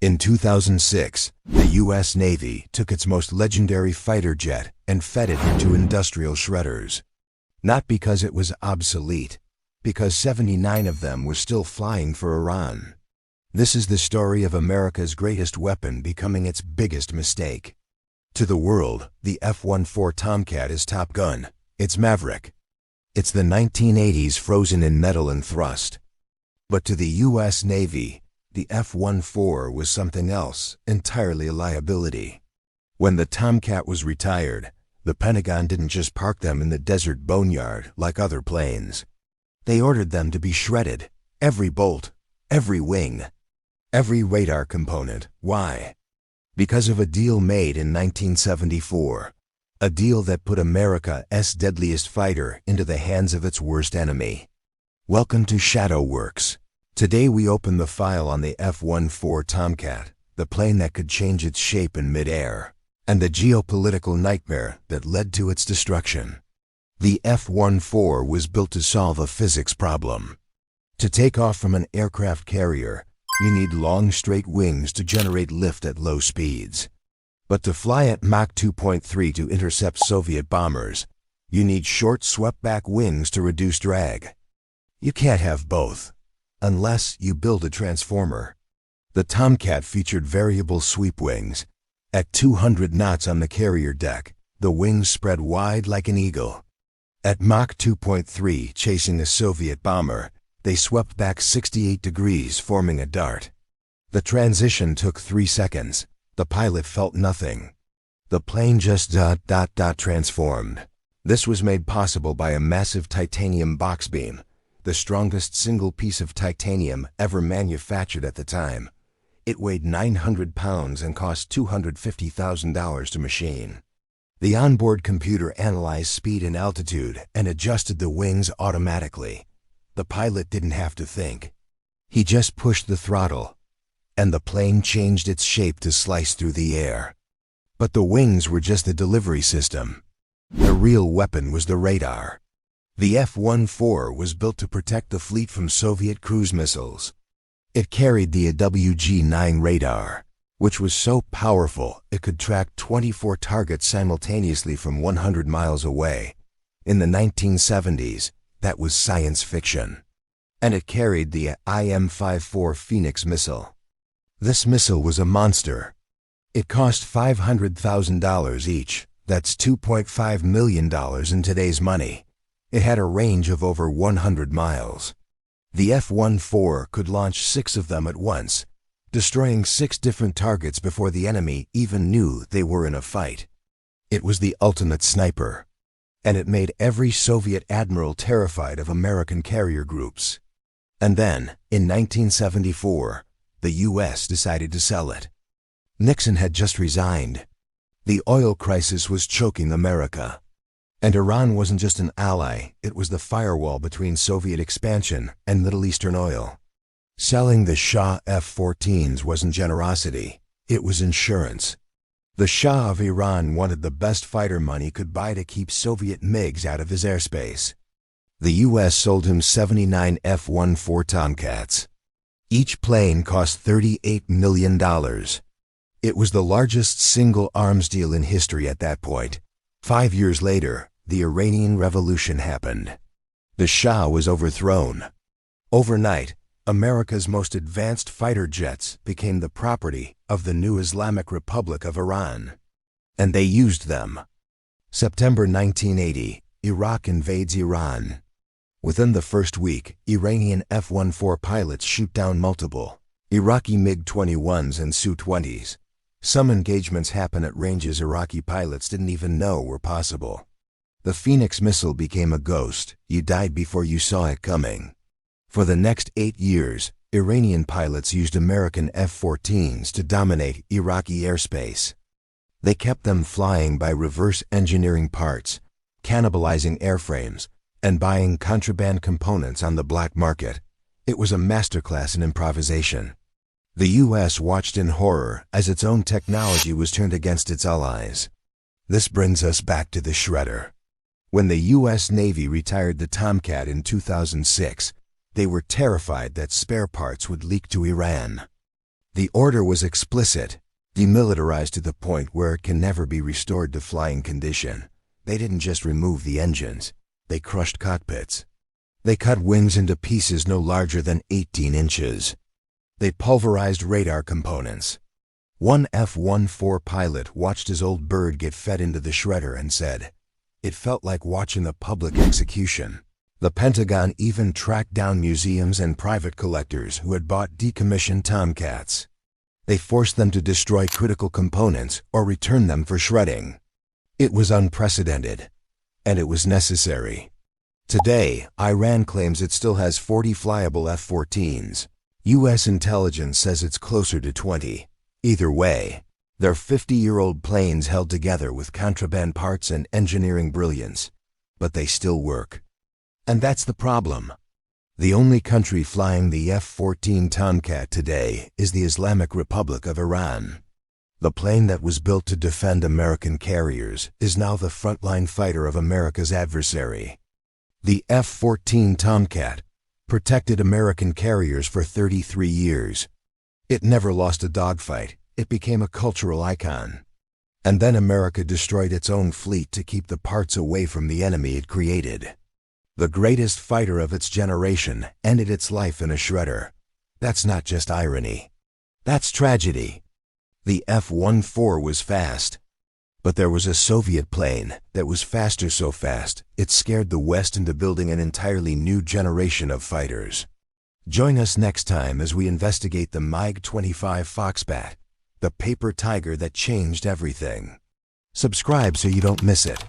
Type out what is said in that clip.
In 2006, the U.S. Navy took its most legendary fighter jet and fed it into industrial shredders. Not because it was obsolete, because 79 of them were still flying for Iran. This is the story of America's greatest weapon becoming its biggest mistake. To the world, the F-14 Tomcat is Top Gun. It's Maverick. It's the 1980s frozen in metal and thrust. But to the U.S. Navy, the F-14 was something else, entirely a liability. When the Tomcat was retired, the Pentagon didn't just park them in the desert boneyard like other planes. They ordered them to be shredded, every bolt, every wing, every radar component. Why? Because of a deal made in 1974. A deal that put America's deadliest fighter into the hands of its worst enemy. Welcome to Shadow Works. Today we open the file on the F-14 Tomcat, the plane that could change its shape in mid-air, and the geopolitical nightmare that led to its destruction. The F-14 was built to solve a physics problem. To take off from an aircraft carrier, you need long straight wings to generate lift at low speeds. But to fly at Mach 2.3 to intercept Soviet bombers, you need short swept-back wings to reduce drag. You can't have both, unless you build a transformer. The Tomcat featured variable sweep wings. At 200 knots on the carrier deck, the wings spread wide like an eagle. At Mach 2.3, chasing a Soviet bomber, they swept back 68 degrees, forming a dart. The transition took 3 seconds. The pilot felt nothing. The plane just transformed. This was made possible by a massive titanium box beam, the strongest single piece of titanium ever manufactured at the time. It weighed 900 pounds and cost $250,000 to machine. The onboard computer analyzed speed and altitude and adjusted the wings automatically. The pilot didn't have to think. He just pushed the throttle, and the plane changed its shape to slice through the air. But the wings were just the delivery system. The real weapon was the radar. The F-14 was built to protect the fleet from Soviet cruise missiles. It carried the WG-9 radar, which was so powerful it could track 24 targets simultaneously from 100 miles away. In the 1970s, that was science fiction. And it carried the IM-54 Phoenix missile. This missile was a monster. It cost $500,000 each. That's $2.5 million in today's money. It had a range of over 100 miles. The F-14 could launch 6 of them at once, destroying 6 different targets before the enemy even knew they were in a fight. It was the ultimate sniper, and it made every Soviet admiral terrified of American carrier groups. And then, in 1974, the U.S. decided to sell it. Nixon had just resigned. The oil crisis was choking America. And Iran wasn't just an ally, it was the firewall between Soviet expansion and Middle Eastern oil. Selling the Shah F-14s wasn't generosity, it was insurance. The Shah of Iran wanted the best fighter money could buy to keep Soviet MiGs out of his airspace. The U.S. sold him 79 F-14 Tomcats. Each plane cost $38 million. It was the largest single arms deal in history at that point. 5 years later, the Iranian Revolution happened. The Shah was overthrown. Overnight, America's most advanced fighter jets became the property of the new Islamic Republic of Iran. And they used them. September 1980, Iraq invades Iran. Within the first week, Iranian F-14 pilots shoot down multiple Iraqi MiG-21s and Su-20s. Some engagements happen at ranges Iraqi pilots didn't even know were possible. The Phoenix missile became a ghost. You died before you saw it coming. For the next 8 years, Iranian pilots used American F-14s to dominate Iraqi airspace. They kept them flying by reverse engineering parts, cannibalizing airframes, and buying contraband components on the black market. It was a masterclass in improvisation. The U.S. watched in horror as its own technology was turned against its allies. This brings us back to the shredder. When the U.S. Navy retired the Tomcat in 2006, they were terrified that spare parts would leak to Iran. The order was explicit: demilitarized to the point where it can never be restored to flying condition. They didn't just remove the engines, they crushed cockpits. They cut wings into pieces no larger than 18 inches. They pulverized radar components. One F-14 pilot watched his old bird get fed into the shredder and said, "It felt like watching a public execution." The Pentagon even tracked down museums and private collectors who had bought decommissioned Tomcats. They forced them to destroy critical components or return them for shredding. It was unprecedented, and it was necessary. Today, Iran claims it still has 40 flyable F-14s. U.S. intelligence says it's closer to 20. Either way, they're 50-year-old planes held together with contraband parts and engineering brilliance, but they still work. And that's the problem. The only country flying the F-14 Tomcat today is the Islamic Republic of Iran. The plane that was built to defend American carriers is now the frontline fighter of America's adversary. The F-14 Tomcat protected American carriers for 33 years. It never lost a dogfight. It became a cultural icon. And then America destroyed its own fleet to keep the parts away from the enemy it created. The greatest fighter of its generation ended its life in a shredder. That's not just irony. That's tragedy. The F-14 was fast. But there was a Soviet plane that was faster, so fast it scared the West into building an entirely new generation of fighters. Join us next time as we investigate the MiG-25 Foxbat, the paper tiger that changed everything. Subscribe so you don't miss it.